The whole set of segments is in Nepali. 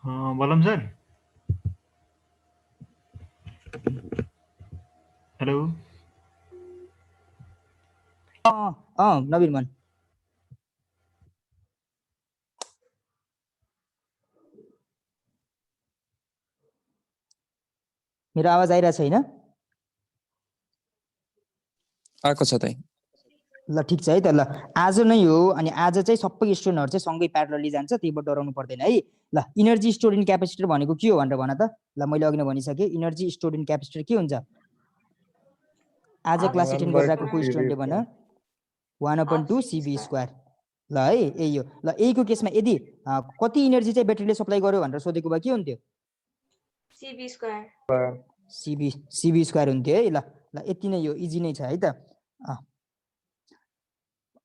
बलम सर हेलो नवीन मन मेरो आवाज आइरहेको छैन? आएको छ दाइ। ल ठिक छ है त। ल आज नै हो अनि आज चाहिँ सबै स्टुडेन्टहरु चाहिँ सँगै प्यारलली जान्छ, त्यहीबाट डराउनु पर्दैन है। ल इनर्जी स्टोर्ड इन क्यापेसिटर भनेको के हो भनेर भन त। ल मैले अघि नै भनिसके, इनर्जी स्टोर्ड इन क्यापेसिटर के हुन्छ? आज क्लास अटेन्ड गरिरहेको को स्टुडेन्टले भन? 1/2 CV²। ल है यही हो। ल यहीको केसमा यदि कति इनर्जी चाहिँ ब्याट्रीले सप्लाई गर्यो भनेर सोधेको भए के हुन्थ्यो? CV² हुन्थ्यो है। ल ल यति नै हो, इजी नै छ है त।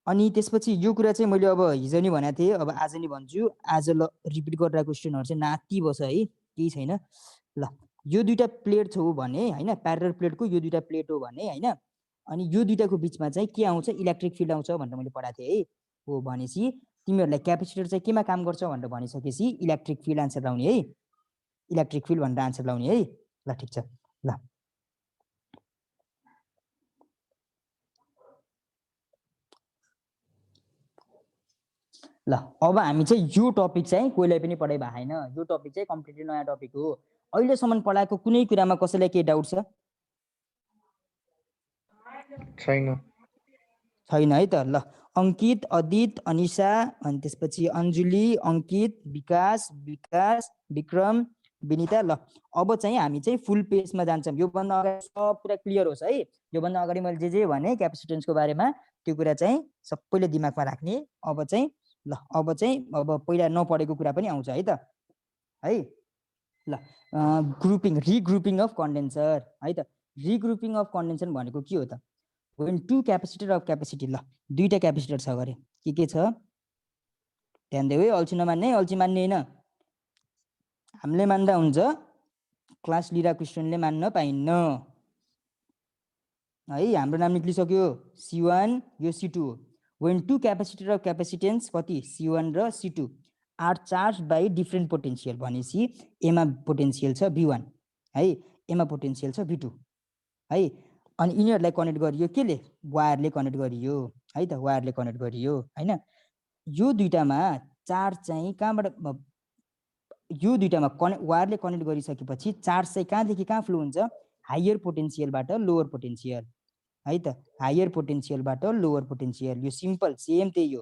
अनि त्यसपछि यो कुरा चाहिँ मैले अब हिजो नि भनेको थिएँ, अब आज नि भन्छु। आज ल रिपिट गरिरहेको स्टुडेन्टहरु चाहिँ नाति बस है, केही छैन। ल यो दुईटा प्लेट छ भने हैन, प्यारलल प्लेटको यो दुईटा प्लेट हो भने हैन, अनि यो दुईटाको बीचमा चाहिँ के आउँछ? इलेक्ट्रिक फिल्ड आउँछ भनेर मैले पढाएको थिएँ है। हो भनेपछि तिमीहरूलाई क्यापेसिटर चाहिँ केमा काम गर्छ भनेर भनिसकेपछि इलेक्ट्रिक फिल्ड आन्सर लाउने है, इलेक्ट्रिक फिल्ड भनेर आन्सर लाउने है। ल ठिक छ। ल ल अब हामी चाहिँ यो टपिक चाहिँ कोहीलाई पनि पढाइ भएको छैन। यो टपिक चाहिँ कम्प्लिटली नयाँ टपिक हो। अहिलेसम्म पढाएको कुनै कुरामा कसैलाई केही डाउट छ? छैन है त। ल अंकित, अदित, अनिशा, अनि त्यसपछि अंजुली, अंकित, विकास, विक्रम, विनिता। ल अब चाहिँ हामी चाहिँ फुल पेजमा जान्छौँ। योभन्दा अगाडि सब कुरा क्लियर होस् है। योभन्दा अगाडि मैले जे भने क्यापेसिटेन्सको बारेमा त्यो कुरा चाहिँ सबैले दिमागमा राख्ने। अब चाहिँ अब पहिला नपढेको कुरा पनि आउँछ है त है। ल रिग्रुपिङ अफ कन्डेन्सर है त। रिग्रुपिङ अफ कन्डेन्सर भनेको के हो त? when two capacitor of capacity, ल दुईटा क्यापेसिटर छ गरे के छ? ध्यान देऊ है, अल्छी नमान्ने, अल्छी मान्ने हैन। हामीले मान्दा हुन्छ, क्लास लिइरहेको स्टुडेन्टले मान्न पाइन्न है। हाम्रो नाम निक्लिसक्यो C1, यो C2 हो। when two capacitor of capacitance कति C1 र C2 are charged by different potential भनेपछि एमा पोटेन्शियल छ V1 है, एमा पोटेन्शियल छ V2 है। अनि यिनीहरूलाई कनेक्ट गरियो केले? वायरले कनेक्ट गरियो है त, वायरले कनेक्ट गरियो हैन। यो दुईटामा चार्ज चाहिँ कहाँबाट, यो दुईटामा वायरले कनेक्ट गरिसकेपछि चार्ज चाहिँ कहाँदेखि कहाँ फ्लो हुन्छ? हायर पोटेन्शियलबाट लोवर पोटेन्शियल है त, हायर पोटेन्शियलबाट लोवर पोटेन्शियल। यो सिम्पल सेम त्यही हो।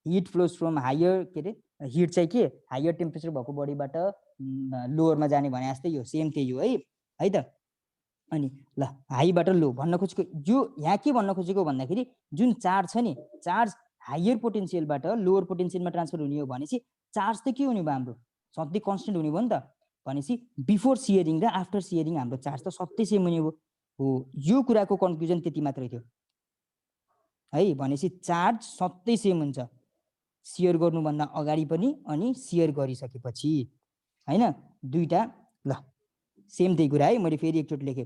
हिट फ्लोज फ्रम हायर, के अरे हिट चाहिँ के हायर टेम्परेचर भएको बडीबाट लोवरमा जाने भने जस्तै हो, सेम त्यही हो है त। अनि ल हाईबाट लो भन्न खोजेको यो यहाँ के भन्न खोजेको भन्दाखेरि जुन चार्ज छ नि, चार्ज हायर पोटेन्शियलबाट लोवर पोटेन्शियलमा ट्रान्सफर हुने हो भनेपछि चार्ज त के हुने भयो? हाम्रो सधैँ कन्स्टेन्ट हुने भयो नि त। भनेपछि बिफोर सियरिङ र आफ्टर सियरिङ हाम्रो चार्ज त सधैँ सेम हुने हो। यो कुराको कन्क्लुजन त्यति मात्रै थियो है। भनेपछि चार्ज सधैँ सेम हुन्छ, सियर गर्नुभन्दा अगाडि पनि अनि सियर गरिसकेपछि हैन। दुईटा ल सेम त्यही कुरा है। मैले फेरि एकचोटि लेखेँ,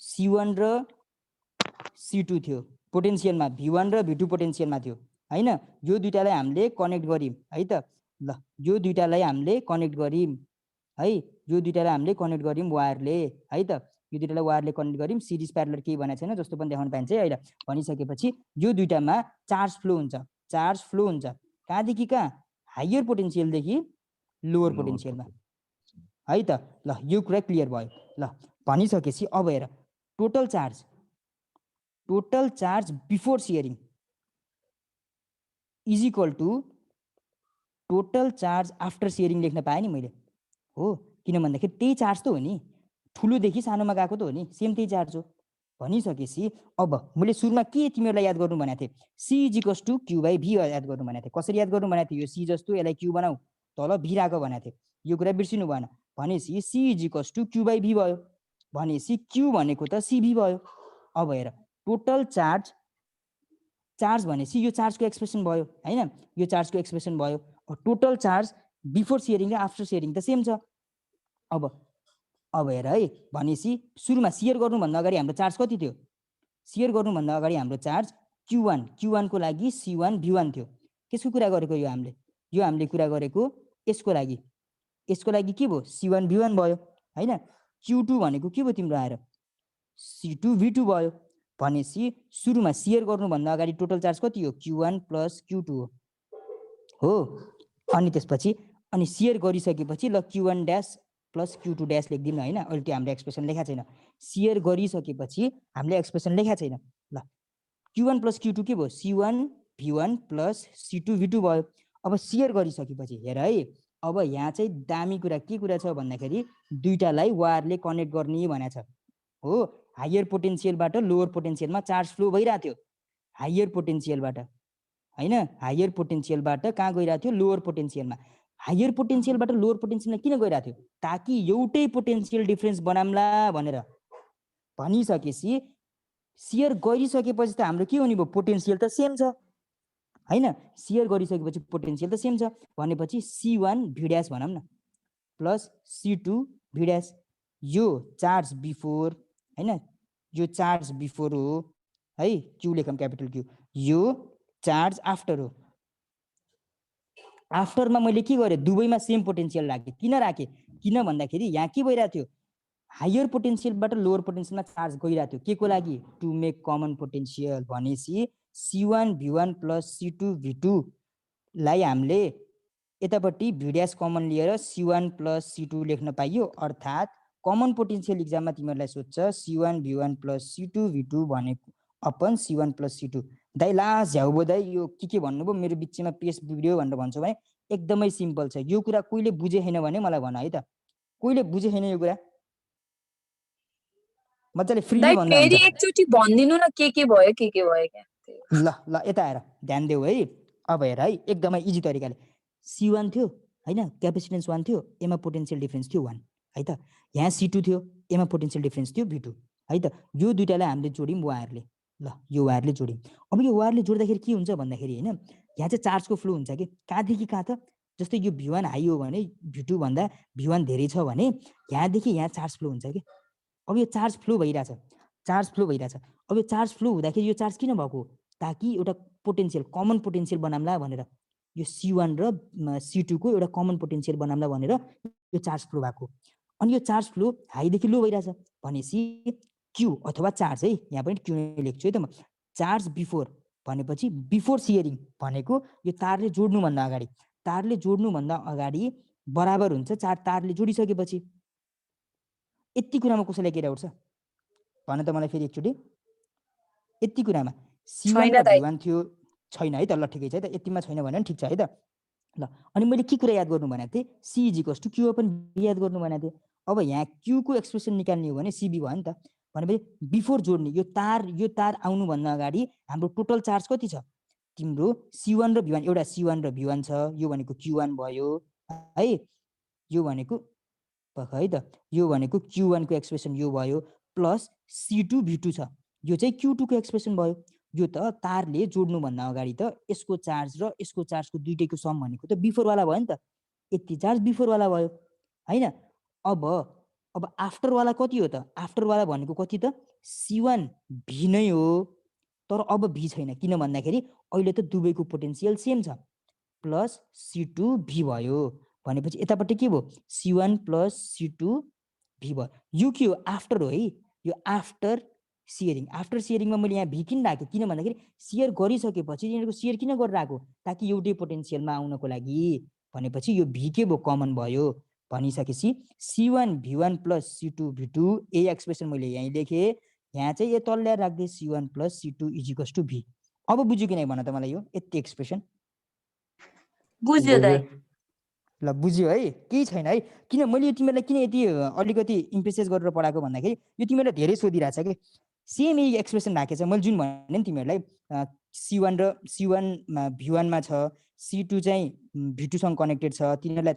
C1 र C2 थियो पोटेन्शियलमा, V1 र V2 पोटेन्शियलमा थियो हैन। यो दुईटालाई हामीले कनेक्ट गर्यौं है त। ल यो दुईटालाई हामीले कनेक्ट गर्यौं है, यो दुईटालाई हामीले कनेक्ट गर्यौं वायरले है त। यो दुईटालाई वायरले कनेक्ट गर्यौं, सिरिज प्यारलल केही भनेको छैन, जस्तो पनि देखाउन पाइन्छ है अहिले। भनिसकेपछि यो दुईटामा चार्ज फ्लो हुन्छ, चार्ज फ्लो हुन्छ कहाँदेखि कहाँ? हायर पोटेन्शियलदेखि लोवर पोटेन्शियलमा है त। ल यो कुरा क्लियर भयो। ल भनिसकेपछि अब हेर, total charge before sharing is equal to total charge after sharing लेख्न पाएँ नि मैले हो। किन भन्दाखेरि त्यही चार्ज त हो नि, ठुलोदेखि सानोमा गएको त हो नि, सेम त्यही चार्ज हो। भनिसकेपछि अब मैले सुरुमा के तिमीहरूलाई याद गर्नु भनेको थिएँ? C = Q/V याद गर्नु भनेको थिएँ। कसरी याद गर्नु भनेको थिएँ? यो C जस्तो यसलाई Q बनाऊ, तल V राख भनेको थिएँ। यो कुरा बिर्सिनु भएन। भनेपछि C = Q/V भयो। भनेपछि Q भनेको त CV भयो। अब हेर, टोटल चार्ज भनेपछि यो चार्जको एक्सप्रेसन भयो हैन, यो चार्जको एक्सप्रेसन भयो। टोटल चार्ज बिफोर सियरिङ र आफ्टर सियरिङ त सेम छ। अब हेर है, भनेपछि सुरुमा सियर गर्नुभन्दा अगाडि हाम्रो चार्ज कति थियो? सियर गर्नुभन्दा अगाडि हाम्रो चार्ज Q1 को लागि C1 V1 थियो। त्यसको कुरा गरेको यो हामीले कुरा गरेको यसको लागि यसको लागि के भयो C1 V1 भयो हैन Q2 भनेको के भयो तिम्रो आएर C2 V2 भयो भनेपछि सुरुमा शेयर गर्नुभन्दा अगाडि टोटल चार्ज कति हो Q1 + Q2 हो अनि त्यसपछि अनि शेयर गरिसकेपछि ल Q1 ड्याश + Q2 ड्याश लेख्दिनु हैन अहिले त्यो हाम्रो एक्सप्रेसन लेखा छैन शेयर गरिसकेपछि हामीले एक्सप्रेसन लेखा छैन ल Q1 + Q2 के भयो C1 V1 + C2 V2 भयो अब शेयर गरिसकेपछि हेर है अब यहाँ चाहिँ दामी कुरा के कुरा छ भन्दाखेरि दुईटालाई वायरले कनेक्ट गर्ने भनेको छ हो हायर पोटेन्शियलबाट लोवर पोटेन्शियलमा चार्ज फ्लो भइरहेको थियो हायर पोटेन्शियलबाट हैन हायर पोटेन्शियलबाट कहाँ गइरहेको थियो लोवर पोटेन्शियलमा हायर पोटेन्शियलबाट लोवर पोटेन्शियलमा किन गइरहेको थियो ताकि एउटै पोटेन्शियल डिफरेन्स बनाम्ला भनेर भनिसकेपछि शेयर गरिसकेपछि त हाम्रो के हुने भयो पोटेन्शियल त सेम छ हैन शेयर गरिसकेपछि पोटेन्शियल त सेम छ भनेपछि C1 V ड्याश भनौं न प्लस C2 V ड्याश यो चार्ज बिफोर हैन यो चार्ज बिफोर हो है Q लेखम क्यापिटल Q यो चार्ज आफ्टर हो आफ्टरमा मैले के गरेँ दुवैमा सेम पोटेन्शियल राखेँ किन राखेँ किन भन्दाखेरि यहाँ के भइरहेको थियो हायर पोटेन्शियलबाट लोवर पोटेन्शियलमा चार्ज गइरहेको थियो के को लागि टु मेक कमन पोटेन्शियल भनेपछि C1 V1 + C2 V2 लाई हामीले यतापट्टि V ड्याश कमन लिएर C1 + C2 लेख्न पाइयो अर्थात् कमन पोटेन्शियल एक्जाममा तिमीहरूलाई सोध्छ C1 V1 + C2 V2 भनेको अपन C1 + C2 दाइ लास्ट झ्याउबो दाइ यो के भन्नुभयो मेरो बिचमा पेस्ट भिडियो भनेर भन्छौ भने एकदमै सिम्पल छ यो कुरा कोहीले बुझे छैन भने मलाई भन है त कोहीले बुझे छैन यो कुरा मजाले फ्रीली भन्दा हुन्छ फेरि एकचोटी भन्दिनु न के भयो क्या ल ल यता आएर ध्यान देऊ है अब हेर है एकदमै इजी तरिकाले C1 थियो हैन क्यापेसिटेन्स 1 थियो एमा पोटेन्शियल डिफरेन्स थियो 1 है त यहाँ C2 थियो एमा पोटेन्शियल डिफरेन्स थियो V2 है त यो दुईटालाई हामीले जोड्यौं वायरले ल यो वायरले जोड्यौं अब यो वायरले जोड्दाखेरि के हुन्छ भन्दाखेरि हैन यहाँ चाहिँ चार्जको फ्लो हुन्छ के कहाँदेखि कहाँ त जस्तै यो V1 हाई हो भने V2 भन्दा V1 धेरै छ भने यहाँदेखि यहाँ चार्ज फ्लो हुन्छ के अब यो चार्ज फ्लो भइरहेछ अब यो चार्ज फ्लो हुँदाखेरि यो चार्ज किन भएको ताकि एउटा पोटेन्शियल कमन पोटेन्शियल बनाम्ला भनेर यो C1 र C2 को एउटा कमन पोटेन्शियल बनाम्ला भनेर यो चार्ज फ्लो भएको अनि यो चार्ज फ्लो हाईदेखि लो भइरहेछ भनेपछि Q अथवा चार्ज है यहाँ पनि Q नै लेख्छु है त म चार्ज बिफोर भनेपछि बिफोर सियरिङ भनेको यो तारले जोड्नुभन्दा अगाडि बराबर हुन्छ तारले जोडिसकेपछि यति कुरामा कसैलाई केरा उठ्छ भन त मलाई फेरि एकचोटि यति कुरामा C1 र V1 थियो छैन है त ल ठिकै छ है त यतिमा छैन भने ठिक छ है त ल अनि मैले के कुरा याद गर्नु भनेको थिएँ C = Q ओपन V याद गर्नु भनेको थिएँ अब यहाँ Q को एक्सप्रेसन निकाल्ने हो भने CB भयो नि त भनेपछि बिफोर जोड्ने यो तार आउनुभन्दा अगाडि हाम्रो टोटल चार्ज कति छ तिम्रो C1 र V1 एउटा C1 र V1 छ यो भनेको Q1 भयो है यो भनेको है त यो भनेको Q1 को एक्सप्रेसन यो भयो प्लस C2 V2 छ यो चाहिँ Q2 को एक्सप्रेसन भयो यो त तारले जोड्नुभन्दा अगाडि त यसको चार्ज र यसको चार्जको दुईटैको सम भनेको त बिफोर वाला भयो नि त यति चार्ज बिफोर वाला भयो हैन अब आफ्टर वाला कति हो त आफ्टर वाला भनेको कति त C1 V नै हो तर अब V छैन किन भन्दाखेरि अहिले त दुवैको पोटेन्शियल सेम छ प्लस C2 V भयो भनेपछि यतापट्टि के भयो C1 + C2 V भयो यो के हो आफ्टर हो है यो आफ्टर सियरिङमा मैले यहाँ V किन राखेँ किन भन्दाखेरि शेयर गरिसकेपछि यिनीहरुको शेयर किन गरिरहेको ताकि एउटै पोटेन्शियलमा आउनको लागि भनेपछि यो V के भयो कमन भयो भनिसकेपछि C1 V1 + C2 V2 ए एक्सप्रेसन मैले यही लेखेँ यहाँ चाहिँ यो तल ल्याएर राख्दै C1 + C2 = V अब बुझ्यो कि नै भन त मलाई यो यति एक्सप्रेसन बुझ्यो दाइ ल बुझ्यो है केही छैन है किन मैले तिमीलाई किन यति अलिकति इम्फेसाइज गरेर पढाएको भन्दाखेरि यो तिमीलाई धेरै सोधिरहेछ के सेम यही एक्सप्रेसन राखेछ मैले जुन भने नि तिमीहरूलाई C1 V1 मा छ C2 चाहिँ V2 सँग कनेक्टेड छ तिनीहरूलाई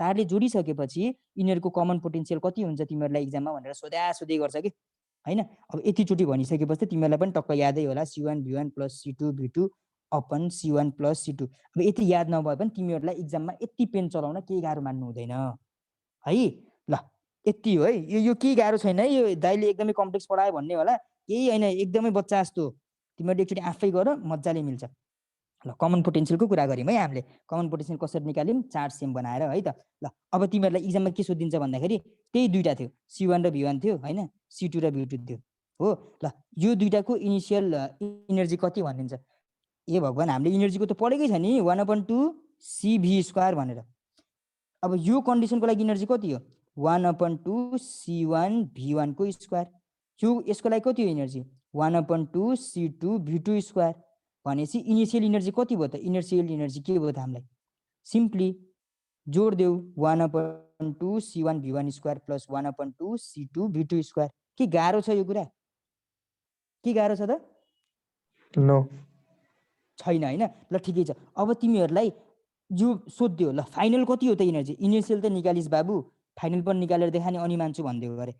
तारले जोडिसकेपछि यिनीहरूको कमन पोटेन्शियल कति हुन्छ तिमीहरूलाई एक्जाममा भनेर सोधै गर्छ कि हैन अब यतिचोटि भनिसकेपछि तिमीहरूलाई पनि टक्क यादै होला C1 V1 + C2 V2 upon C1 + C2 अब यति याद नभए पनि तिमीहरूलाई एक्जाममा यति पेन चलाउन केही गाह्रो मान्नु हुँदैन है ल यति हो है यो केही गाह्रो छैन है यो दाइले एकदमै कम्प्लेक्स पढायो भन्ने होला केही हैन एकदमै बच्चा जस्तो तिमीहरूले एकचोटि आफै गर मजाले मिल्छ ल कमन पोटेन्सियलको कुरा गऱ्यौँ है हामीले। कमन पोटेन्सियल कसरी निकाल्यौँ, चार्ज सेम बनाएर है त। ल अब तिमीहरूलाई इक्जाममा के सोधिन्छ भन्दाखेरि त्यही दुईटा थियो, C1 र V1 थियो होइन, C2 र V2 थियो हो। ल यो दुईटाको इनिसियल इनर्जी कति भनिन्छ। ए भगवान्, हामीले इनर्जीको त पढेकै छ नि, 1/2 CV² भनेर। अब यो कन्डिसनको लागि इनर्जी कति हो, 1/2 C1 V1 को स्क्वायर। यो यसको लागि कति हो इनर्जी, 1/2 C2 V2²। भनेपछि इनिसियल इनर्जी कति भयो त, इनिसियल इनर्जी के भयो त हामीलाई, सिम्पली जोड देऊ 1/2 C1 V1² plus 1/2 C2 V2²। के गाह्रो छ यो कुरा, के गाह्रो छ त, नो छैन होइन। ल ठिकै छ, अब तिमीहरूलाई यो सोध्यो, ल फाइनल कति हो त इनर्जी, इनिसियल त निकालिस् बाबु, फाइनल पनि निकालेर देखाने अनि मान्छु भनिदियो गरे।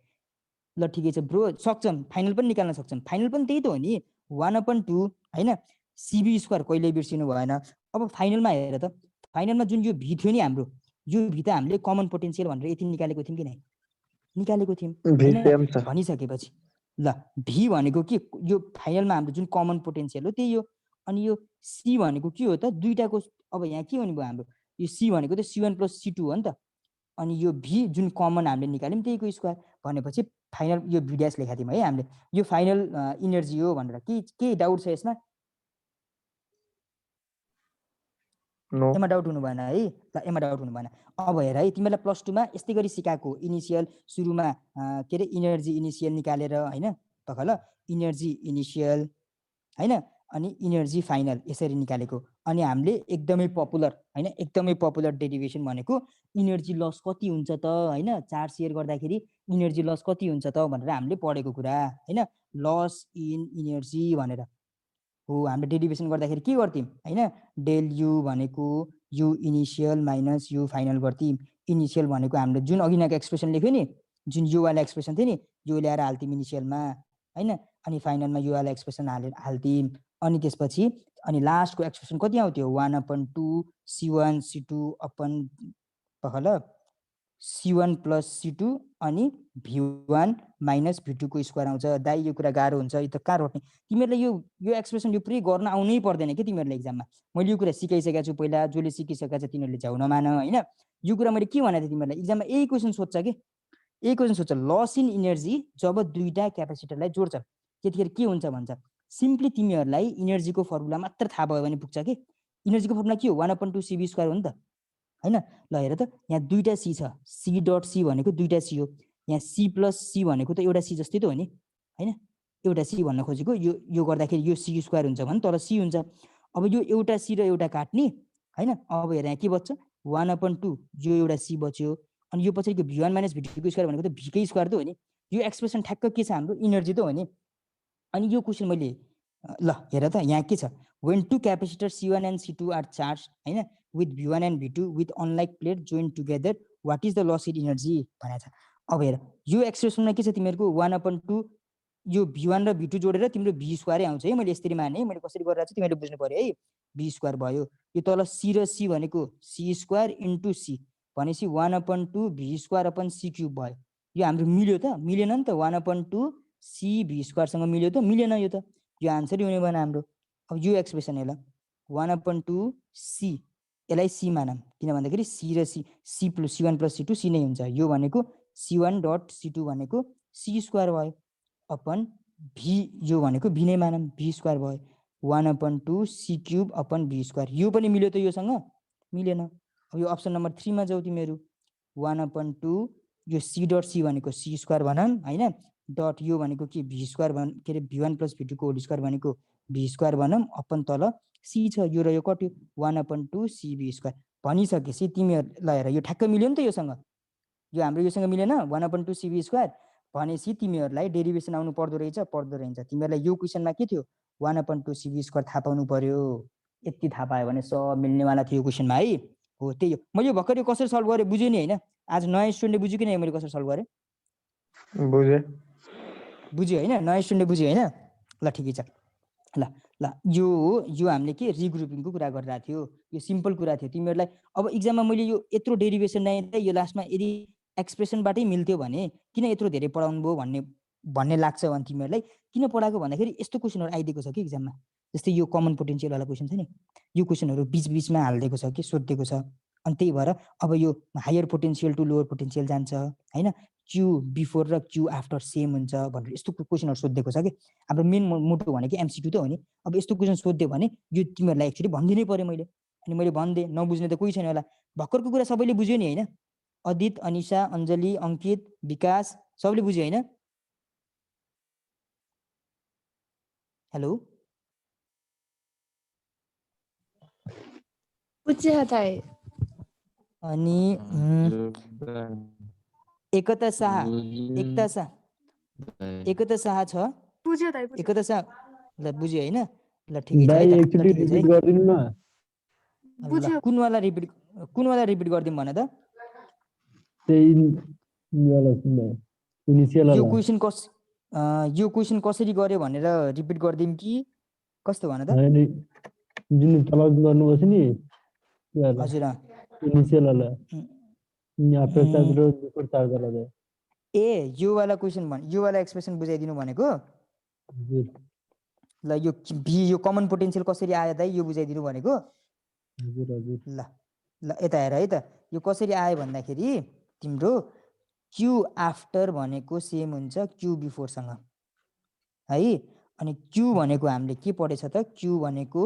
ल ठिकै छ ब्रो, सक्छौँ, फाइनल पनि निकाल्न सक्छौँ। फाइनल पनि त्यही त हो नि, 1/2 होइन CV² कहिले बिर्सिनु भएन। अब फाइनलमा हेर त, फाइनलमा जुन यो भी थियो नि हाम्रो, यो भी त हामीले कमन पोटेन्सियल भनेर यति निकालेको थियौँ कि नै, निकालेको थियौँ VTM छ। भनिसकेपछि ल भी भनेको के, यो फाइनलमा हाम्रो जुन कमन पोटेन्सियल हो त्यही हो। अनि यो सी भनेको के हो त, दुईटाको अब यहाँ के हुने भयो हाम्रो, यो सी भनेको त C1 + C2 हो नि त। अनि यो भी जुन कमन हामीले निकाल्यौँ त्यहीको स्क्वायर भनेपछि फाइनल यो भी ड्यास लेखा थियौँ है हामीले, यो फाइनल इनर्जी हो भनेर। के डाउट छ यसमा, नो एमा डाउट हुनु भएन है। ल एमा डाउट हुनु भएन। अब हेर है, तिमीलाई प्लस टूमा यस्तै गरी सिकाएको, इनिसियल सुरुमा के अरे इनर्जी इनिसियल निकालेर होइन त, ल इनर्जी इनिसियल होइन अनि इनर्जी फाइनल यसरी निकालेको। अनि हामीले एकदमै पपुलर होइन, एकदमै पपुलर डेरिभेसन भनेको इनर्जी लस कति हुन्छ त होइन, चार्ज सेयर गर्दाखेरि इनर्जी लस कति हुन्छ त भनेर हामीले पढेको कुरा होइन, लस इन इनर्जी भनेर हो। हामीले डेरिभेसन गर्दाखेरि के गर्थ्यौँ होइन, डेल यु भनेको you initial minus you final गर्थ्यौँ। इनिसियल भनेको हामीले जुन अघिनाको एक्सप्रेसन लेख्यो नि, जुन योवाला एक्सप्रेसन थियो नि, यो ल्याएर हाल्थ्यौँ इनिसियलमा होइन, अनि फाइनलमा योवाला एक्सप्रेसन हाल्थ्यौँ। अनि त्यसपछि अनि लास्टको एक्सप्रेसन कति आउँथ्यो, 1/2 C1 C2 अपन ल C1 + C2 अनि V1 - V2 को स्क्वायर आउँछ। दाइ यो कुरा गाह्रो हुन्छ, यो त कहाँ रोट्ने, तिमीहरूले यो एक्सप्रेसन यो पुरै गर्न आउनै पर्दैन कि तिमीहरूले एक्जाममा। मैले यो कुरा सिकाइसकेको छु पहिला, जसले सिकिसकेको छ तिनीहरूले झ्याउ नमान होइन। यो कुरा मैले के भनेको थिएँ तिमीहरूलाई, एक्जाममा यही क्वेसन सोध्छ कि, यही क्वेसन सोध्छ, लस इन इनर्जी जब दुईटा क्यापेसिटरलाई जोड्छ त्यतिखेर के हुन्छ भन्छ। सिम्पली तिमीहरूलाई इनर्जीको फर्मुला मात्र थाहा भयो भने पुग्छ कि, इनर्जीको फर्मुला के हो, 1/2 CV² हो नि त होइन। ल हेर त, यहाँ दुईटा सी छ, C.C भनेको दुईटा सी हो, यहाँ C + C भनेको त एउटा सी जस्तै त हो नि होइन, एउटा सी भन्न खोजेको, यो गर्दाखेरि यो C² हुन्छ भने तल C हुन्छ। अब यो एउटा सी र एउटा काट्ने होइन। अब हेर यहाँ के बच्छ, 1/2 यो एउटा सी बच्यो, अनि यो पछाडिको V1 - V2² भनेको त भीकै स्क्वायर त हो नि। यो एक्सप्रेसन ठ्याक्क के छ हाम्रो, इनर्जी त हो नि। अनि यो क्वेसन मैले ल हेर त यहाँ के छ, when two capacitors C1 and C2 are charged होइन with V1 and V2 with unlike plate joined together what is the loss in energy भनेको छ। अब हेर यो एक्सप्रेसनमा के छ तिमीहरूको, 1/2 यो V1 र V2 जोडेर तिम्रो V² आउँछ है। मैले यसरी माने, मैले कसरी गरिरहेको छु तिमीहरूले बुझ्नु पर्यो है। V² भयो, यो तल C र C भनेको C² × C भनेपछि 1/2 V² / C³ भयो। यो हाम्रो मिल्यो त, मिलेन नि त, 1/2 CV² सँग मिल्यो त, मिलेन, यो त यो आन्सरै हुने भएन हाम्रो। अब यो एक्सप्रेसन हेर, 1/2 C यसलाई C मानौँ, किन भन्दाखेरि C र C1 + C2 C नै हुन्छ। यो भनेको C1.C2 भनेको C² भयो अपन भी, यो भनेको भी नै मानौँ, V² भयो, 1/2 C³ अपन V²। यो पनि मिल्यो त योसँग, मिलेन। अब यो अप्सन नम्बर 3 मा जाऊ तिमीहरू, 1/2 यो C.C भनेको C² भनौँ होइन, डट यो भनेको के V² के अरे V1 + V2 को होल स्क्वायर भनेको V² भनौँ, अपन तल C छ, यो र यो कट्यो 1/2 CV² भनिसकेपछि तिमीहरूलाई हेर यो ठ्याक्क मिल्यो नि त योसँग, यो हाम्रो योसँग मिलेन 1/2 CV² भनेपछि तिमीहरूलाई डेरिभेसन आउनु पर्दो रहेछ। तिमीहरूलाई यो क्वेसनमा के थियो, 1/2 CV² थाहा पाउनु पर्यो। यति थाहा पायो भने सब मिल्नेवाला थियो क्वेसनमा है। हो त्यही हो, मैले यो भर्खर कसरी सल्भ गरेँ बुझ्यो नि होइन, आज नयाँ स्टुडेन्टले बुझ्यो कि नै मैले कसरी सल्भ गरेँ, बुझ्यो होइन, नयाँ स्टुडेन्टले बुझ्यो होइन। ल ठिकै छ, ल ल यो हामीले के रिग्रुपिङको कुरा गरिरहेको थियो, यो सिम्पल कुरा थियो तिमीहरूलाई। अब इक्जाममा मैले यो यत्रो डेरिभेसन नै यो लास्टमा यदि एक्सप्रेसनबाटै मिल्थ्यो भने किन यत्रो धेरै पढाउनु भयो भन्ने लाग्छ भने तिमीहरूलाई किन पढाएको भन्दाखेरि यस्तो क्वेसनहरू आइदिएको छ कि इक्जाममा, जस्तै यो कमन पोटेन्सियल वाला क्वेसन छ नि, यो क्वेसनहरू बीचमा हालिदिएको छ कि सोधिएको छ। अनि त्यही भएर अब यो higher potential to lower potential जान्छ हैन, क्यू बिफोर र क्यू आफ्टर सेम हुन्छ भनेर यस्तो क्वेसनहरू सोधिएको छ कि हाम्रो मेन मोटो भनेको एमसिक्यू त हो नि। अब यस्तो क्वेसन सोध्यो भने यो तिमीहरूलाई एक्चुअली भनिदिनै पर्यो मैले, अनि मैले भनिदिएँ, नबुझ्ने त कोही छैन होला। भर्खरको कुरा सबैले बुझ्यो नि होइन, अदित, अनिशा, अञ्जली, अङ्कित, विकास सबले बुझ्यो होइन? हेलो बुझ्यो दाइ। अनि एकता शाह, एकता शाह छ, बुझ्यो दाइ, बुझ्यो। एकता शाह ल बुझ्यो होइन? ल ठिकै छ है दाइ त, ल एकचोटि ठिकै छ है। रिपिट गरिदिनु न। ल बुझ्यो। कुनवाला रिपिट गरिदिउँ भन त? त्यही वाला सुन्दा इनिसियल यो वाला क्वेसन कसरी गर्यो भनेर रिपिट गरिदिउँ कि कस्तो भन त? हैन, जुन तल गर्नुपर्छ नि त्यो वाला हजुर इनिसियल वाला आफ्टर चार्ज र बिफोर चार्ज वाला चाहिँ। ए यो वाला क्वेसन यो वाला एक्सप्रेसन बुझाइदिनु भनेको? हजुर ल यो कमन पोटेन्सियल कसरी आयो दाइ यो बुझाइदिनु भनेको? हजुर हजुर। ल ल यता हेर है त, यो कसरी आयो भन्दाखेरि तिम्रो क्यू आफ्टर भनेको सेम हुन्छ क्यू बिफोरसँग है। अनि क्यू भनेको हामीले के पढेछ त? क्यू भनेको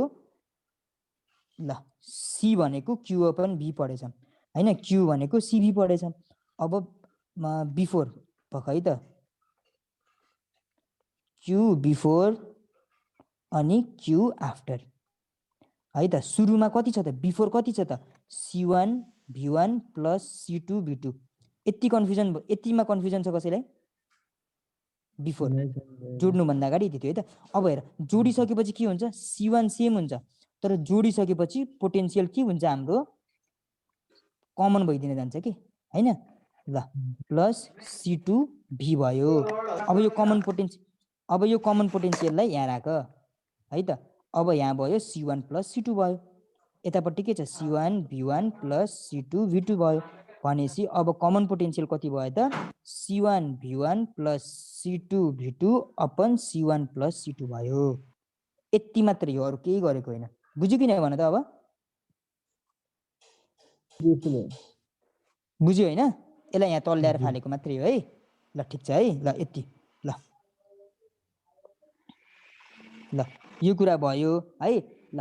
ल सी भनेको क्यू अपन भी पढेछ होइन, क्यू भनेको सिभी पढेछ। अब बिफोर भएको है त, क्यू बिफोर अनि क्यू आफ्टर है त। सुरुमा कति छ त? बिफोर कति छ त? C1 V1 plus C2 V2। यतिमा कन्फ्युजन छ कसैलाई? बिफोर जोड्नुभन्दा अगाडि यति थियो है त। अब हेर जोडिसकेपछि के हुन्छ? C1 सेम हुन्छ, तर जोडिसकेपछि पोटेन्सियल के हुन्छ हाम्रो? कमन भइदिन जान्छ कि हैन? ल प्लस C2 V भयो। अब यो कमन पोटेन्सियललाई यहाँ राख है त। अब यहाँ भयो C1 प्लस C2 भयो, यतापट्टि के छ? C1 V1 plus C2 V2 भयो। भनेपछि अब कमन पोटेन्सियल कति भयो त? C1 V1 plus C2 V2 upon C1 plus C2 भयो। यति मात्रै हो, अरू केही गरेको होइन। बुझ्यो कि नै भन त? अब बुझ्यो होइन? यसलाई यहाँ तल ल्याएर फालेको मात्रै हो है। ल ठिक छ है, ल यति। ल यो कुरा भयो है। ल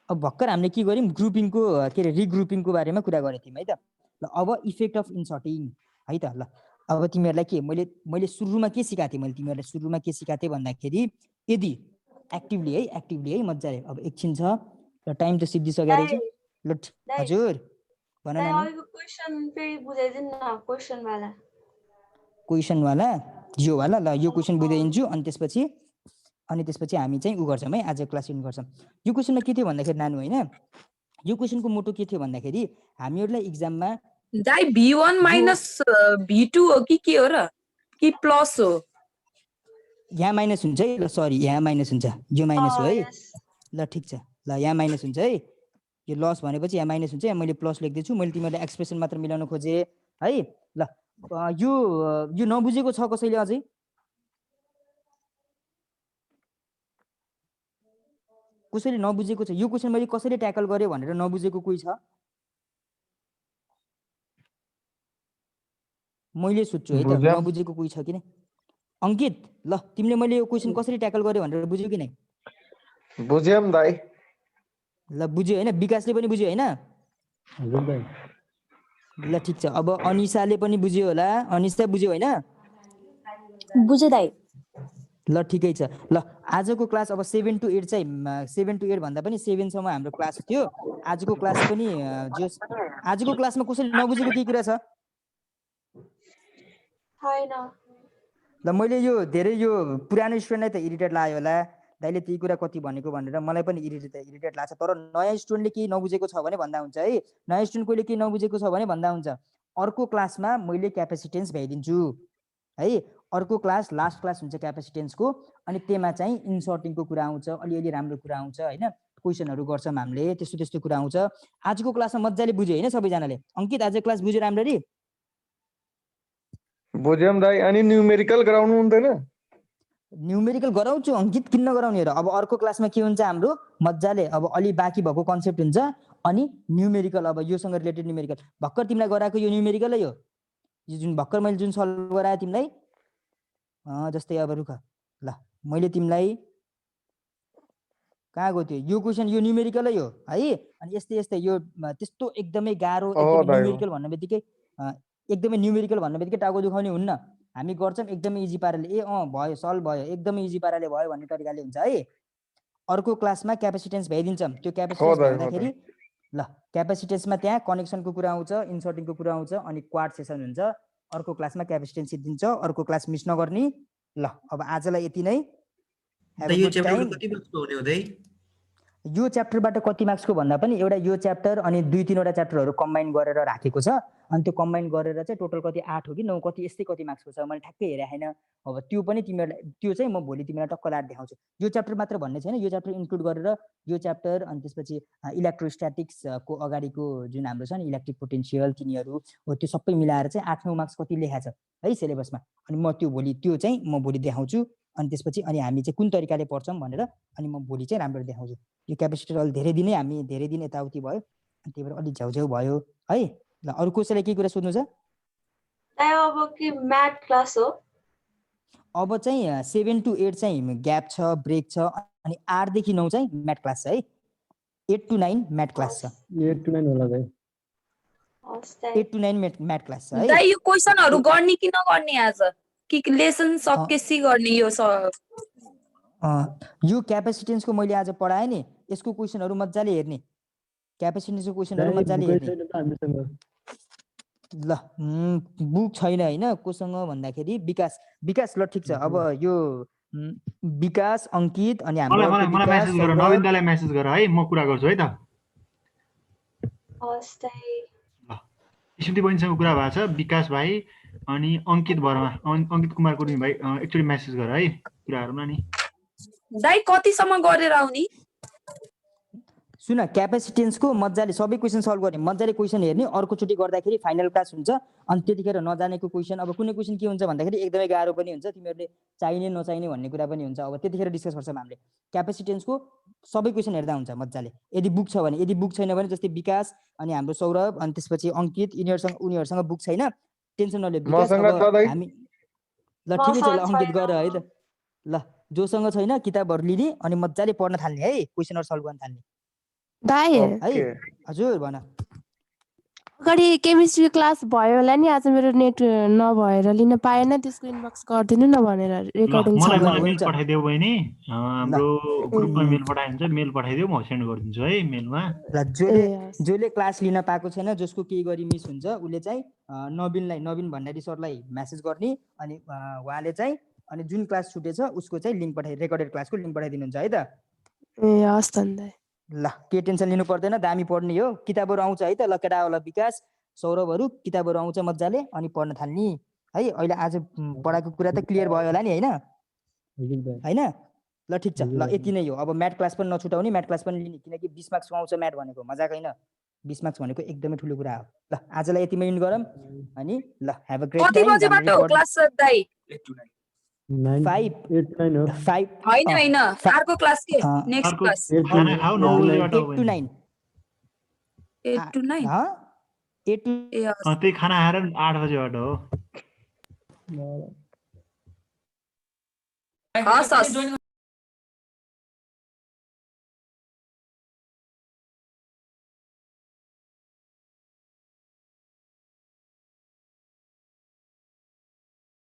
अब भर्खर हामीले के गर्यौँ? ग्रुपिङको के अरे रिग्रुपिङको बारेमा कुरा गरेको थियौँ है त। ल अब इफेक्ट अफ इन्सर्टिङ है त। ल अब तिमीहरूलाई के मैले सुरुमा के सिकाएको थिएँ? मैले तिमीहरूलाई सुरुमा के सिकाएको थिएँ भन्दाखेरि यदि एक्टिभली है मजाले। अब एकछिन छ र टाइम त सिद्धिसक्यो रहेछ। ल हजुर भन न। क्वेसनवाला यो वाला ल यो क्वेसन बुझाइदिन्छु अनि त्यसपछि हामी चाहिँ उ गर्छौँ है, आज क्लास इन्ड गर्छौँ। यो क्वेसनमा के थियो भन्दाखेरि नानु होइन, यो क्वेसनको मोटो के थियो भन्दाखेरि हामीहरूलाई इक्जाममा दाइ V1 माइनस V2 हो कि के हो र कि प्लस हो? यहाँ माइनस हुन्छ है। ल सरी यहाँ माइनस हुन्छ, यो माइनस हो है। ल ठिक छ, ल यहाँ माइनस हुन्छ है। यो लस भनेपछि यहाँ माइनस हुन्छ। यहाँ मैले प्लस लेख्दैछु, मैले तिमीहरूले एक्सप्रेसन मात्र मिलाउन खोजेँ है। ल यो नबुझेको छ कसैले अझै? कसैले नबुझेको छ? यो क्वेसन मैले कसरी ट्याकल गरेँ भनेर नबुझेको कोही छ? मैले सोध्छु है त, नबुझेको कोही छ कि नै? अङ्कित ल तिमीले मैले यो क्वेसन कसरी ट्याकल गर्यो भनेर बुझ्यौ कि नै? बुझ्यौँ दाइ। ल बुझ्यो होइन? विकासले पनि बुझ्यो होइन? हजुर दाइ। ल ठिक छ। अब अनिशाले पनि बुझ्यो होला। अनिशा बुझ्यो होइन? बुझ्यो दाइ। ल ठिकै छ। ल आजको क्लास अब 7 to 8 चाहिँ 7 to 8 भन्दा पनि 7 सम्म हाम्रो क्लास थियो। आजको क्लास पनि आजको क्लासमा कसैले नबुझेको केही कुरा छ? छैन। ल मैले यो धेरै यो पुरानो स्टुडेन्टलाई त इरिटेट लाग्यो होला, दाइले त्यही कुरा कति भनेको भनेर मलाई पनि इरिटेट लाग्छ। तर नयाँ स्टुडेन्टले केही नबुझेको छ भने भन्दा हुन्छ है। नयाँ स्टुडेन्ट कोहीले केही नबुझेको छ भने भन्दा हुन्छ। अर्को क्लासमा मैले क्यापेसिटेन्स भ्याइदिन्छु है। अर्को क्लास लास्ट क्लास हुन्छ क्यापेसिटेन्सको, अनि त्यसमा चाहिँ इन्सर्टिङको कुरा आउँछ, अलिअलि राम्रो कुरा आउँछ होइन। क्वेसनहरू गर्छौँ हामीले, त्यस्तो कुरा आउँछ। आजको क्लासमा मजाले बुझ्यो होइन सबैजनाले? अङ्कित आज क्लास बुझ्यो राम्ररी? बुझ्यौँ दाइ। अनि न्युमेरिकल गराउनु हुँदैन? न्युमेरिकल गराउँछु अङ्कित, किन नगराउने र। अब अर्को क्लासमा के हुन्छ हाम्रो मजाले अब अलि बाँकी भएको कन्सेप्ट हुन्छ, अनि न्युमेरिकल अब योसँग रिलेटेड न्युमेरिकल भर्खर तिमीलाई गराएको यो न्युमेरिकलै हो, यो जुन भर्खर मैले जुन सल्भ गराएँ तिमीलाई जस्तै अब रुख ल मैले तिमीलाई कहाँ गयो त्यो, यो क्वेसन यो न्युमेरिकलै हो है। अनि यस्तै यस्तै यो त्यस्तो एकदमै गाह्रो एकदमै दाइ हो। न्युमेरिकल भन्ने बित्तिकै एकदमै न्युमेरिकल भन्ने बित्तिकै टाउको दुखाउने हुन्न, हामी गर्छौँ एकदमै इजी पाराले, ए भयो सल्भ भयो एकदमै इजी पाराले भयो भन्ने तरिकाले हुन्छ है। अर्को क्लासमा क्यापेसिटेन्स भ्याइदिन्छौँ, त्यो क्यापेसिटेन्स दाइ, हो भ्याउँदाखेरि ल क्यापेसिटेन्समा त्यहाँ कनेक्सनको कुरा आउँछ, इन्सर्टिङको कुरा आउँछ, अनि क्वाड सेसन हुन्छ। अर्को क्लासमा क्यापेसिटेन्स दिन्छ, अर्को क्लास मिस नगर्ने। ल अब आजलाई यति नै। Have a यो good च्याप्टरको time. कति मार्क्सको हुने हुँदै? यो च्याप्टरबाट कति मार्क्सको भन्दा पनि एउटा यो च्याप्टर अनि 2-3 च्याप्टरहरू कम्बाइन गरेर राखेको छ, अनि त्यो कम्बाइन गरेर चाहिँ टोटल कति 8 हो कि 9 कति यस्तै कति मार्क्सको छ, मैले ठ्याक्कै हेरेको छैन। अब त्यो पनि तिमीहरूलाई त्यो चाहिँ म भोलि तिमीलाई टक्क लाएर देखाउँछु। यो च्याप्टर मात्र भन्ने छैन, यो च्याप्टर इन्क्लुड गरेर यो च्याप्टर अनि त्यसपछि इलेक्ट्रोस्ट्याटिक्सको अगाडिको जुन हाम्रो छ नि इलेक्ट्रिक पोटेन्सियल तिनीहरू हो, त्यो सबै मिलाएर चाहिँ 8-9 मार्क्स कति लेखाएको छ है सिलेबसमा। अनि म त्यो चाहिँ म भोलि देखाउँछु। अनि त्यसपछि अनि हामी चाहिँ कुन तरिकाले पढ्छौँ भनेर अनि म भोलि चाहिँ राम्ररी देखाउँछु। यो क्यापेसिटर अलि धेरै दिन यताउति भयो, अनि त्यही भएर अलिक झ्याउझ्याउ भयो है। ल अरू कसैलाई केही कुरा सोध्नु छ? अब के म्याथ क्लास हो? अब चाहिँ 7 to 8 चाहिँ ग्याप छ, ब्रेक छ, अनि 8 देखि 9 चाहिँ म्याथ क्लास छ है। 8 to 9 म्याथ क्लास छ। 8 to 9 होला दाइ। 8 to 9 म्याथ क्लास छ है। दाइ यो क्वेसनहरु गर्ने कि नगर्ने आज कि लेसन सकेसी गर्ने यो यो क्यापेसिटेन्सको मैले आज पढाएँ नि, यसको क्वेसनहरु मजाले हेर्ने, क्यापेसिटेन्सको क्वेसनहरु मजाले हेर्ने। ल बुक छैन हैन कोसँग भन्दाखेरि विकास ल ठीक छ। अब यो विकास अंकित अनि हाम्रो मलाई मेसेज गर, नवीन दाइलाई मेसेज गर है, म कुरा गर्छु है त। हस् दाइ। ल स्मृति बहिनीसँग कुरा भएको छ, विकास भाइ अनि अंकित वर्मा, अंकित कुमार कुर्मी भाइ एकचोटी मेसेज गर है, कुरा गरौँ न नि। दाइ कतिसम्म गरेर आउने? सुन क्यापेसिटेन्सको मजाले सबै क्वेसन सल्भ गर्ने, मजाले क्वेसन हेर्ने, अर्कोचोटि गर्दाखेरि फाइनल क्लास हुन्छ। अनि त्यतिखेर नजानेको क्वेसन, अब कुनै क्वेसन के हुन्छ भन्दाखेरि एकदमै गाह्रो पनि हुन्छ, तिमीहरूले चाहिने नचाहिने भन्ने कुरा पनि हुन्छ। अब त्यतिखेर डिस्कस गर्छौँ हामीले। क्यापेसिटेन्सको सबै क्वेसन हेर्दा हुन्छ मजाले, यदि बुक छ भने। यदि बुक छैन भने जस्तै विकास अनि हाम्रो सौरभ अनि त्यसपछि अंकित उनीहरूसँग बुक छैन, टेन्सन नलियो विकास। अब हामी ल ठिकै छ, ल अंकित गर है त। ल जोसँग छैन किताबहरू लिने अनि मजाले पढ्न थाल्ने है, क्वेसनहरु सल्भ गर्न थाल्ने। दाइ है हजुर भन। अगाडि केमिस्ट्री क्लास भयो होला नि, आज मेरो नेट नभएर लिन पाएन, त्यसको इनबक्स गरिदिनु न भनेर रेकर्डिङ छ। मलाई मेल पठाइदेऊ बहिनी, हाम्रो ग्रुपमा मेल पठाइन्छ, मेल पठाइदेऊ, म सेन्ड गरिदिन्छु है मेलमा। र जसले क्लास लिन पाएको छैन, जसको केही गरी मिस हुन्छ, उसले चाहिँ नवीन भण्डारी सरलाई मेसेज गर्ने, अनि उहाँले चाहिँ अनि जुन क्लास छुटेछ उसको चाहिँ लिंक रेकर्डेड क्लासको लिंक पठाइदिनुहुन्छ है त। ए हस् त दाइ। ल के टेन्सन लिनु पर्दैन, दामी पढ्ने हो, किताबहरू आउँछ है त। ल केटा होला विकास सौरभहरू किताबहरू आउँछ मजाले अनि पढ्न थाल्ने है। अहिले आज पढाएको कुरा त क्लियर भयो होला नि हैन? हैन? ल ठिक छ, ल यति नै हो। अब म्याथ क्लास पनि नछुटाउने, म्याथ क्लास पनि लिने, किनकि 20 मार्क्स आउँछ म्याथ भनेको, मजाक हैन। 20 मार्क्स भनेको एकदमै ठुलो कुरा हो। ल आजलाई यतिमै इन्ड गरौँ अनि ल ह्याभ अ ग्रेट टाइम। कति बजेबाट हो क्लास दाइ? 5 हैन अर्को क्लास के नेक्स्ट क्लास? खाना खाऊ 9 बजेबाट हो 8 to 9 8 to 9 8 to त्यही खाना खाएर 8 बजेबाट हो। हस्